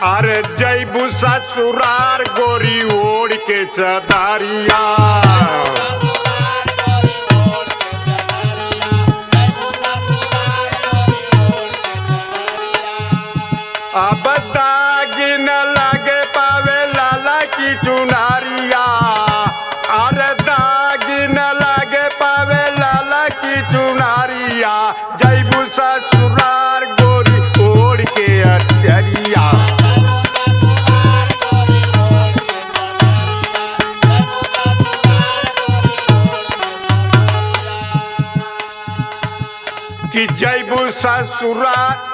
अरे जैबू ससुरार गोरी ओढ़ के चदारिया। अब दाग न लगे पावे लाला की चुनारिया। अरे दाग न लगे पावे लाला की चुनारिया। जैबू ससुरार गोरी ओढ़ के अचरिया। कि जैबू ससुरार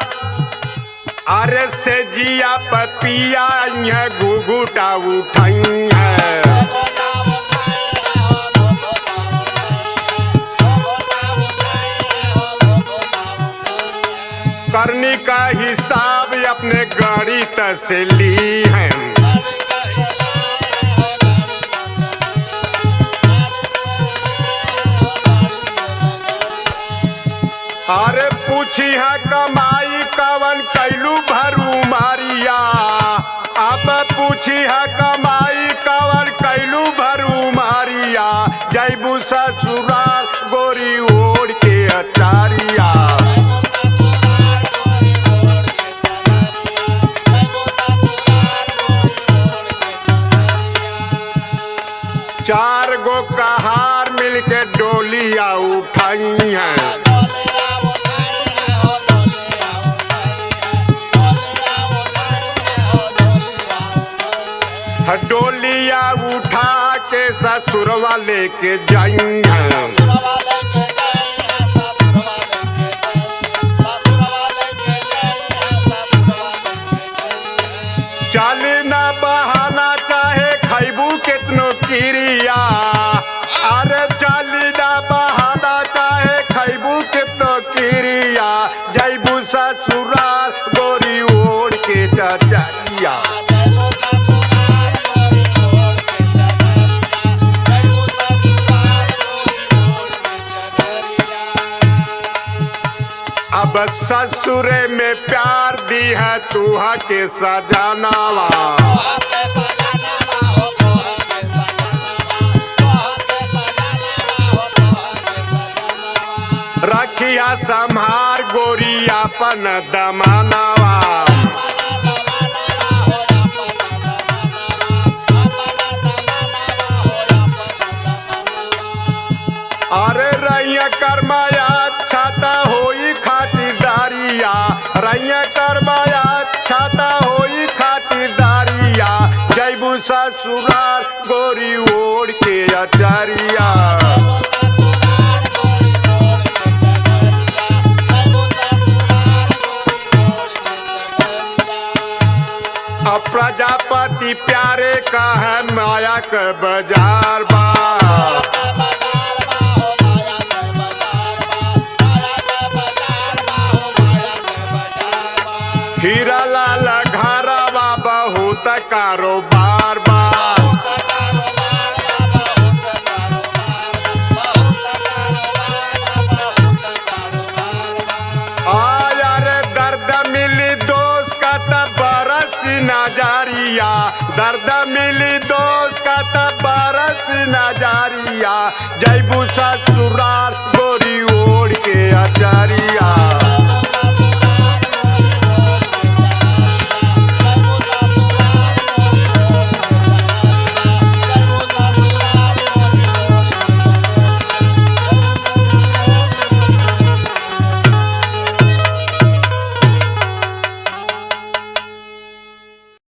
अरे से जिया पपिया घुघुटा उठाई है। करनी का हिसाब अपने गाड़ी से ली है। अरे पूछी है कमाई कवन कैलू भरू मारिया। अब पूछी है कमाई कवन कैलू भरू मारिया। जैबू ससुराल गोरी ओढ़ के अचारिया। चार गो कहार मिलके डोलिया उठाई हैं। डोलिया उठा के ससुरवा लेके जाएंगे। चल ना बहाना चाहे खैबू कितनो किरिया। अरे चल ना बहाना चाहे खैबू कितनो किरिया। जैबू ससुराल गोरी ओढ़ के चचरिया। अब ससुरे में प्यार दी है तुहा के सजनावा। रखिया संहार गोरी अपन दमानावा। अरे रैया कर्माया छाता होई खातिरदारिया। रैया कर्माया छाता होई खातिरदारिया। जैबू ससुराल गोरी ओढ़ के अचारिया। अब प्रजापति प्यारे का है माया का बाजार बा। हीरा लाल घरवा बहुत कारोबार बा। रे दर्द मिली दोस्त का तब बरस नजारिया। दर्द मिली दोस्त का तब बरस नजारिया। जैबू ससुराल गोरी ओढ़ के अचारिया।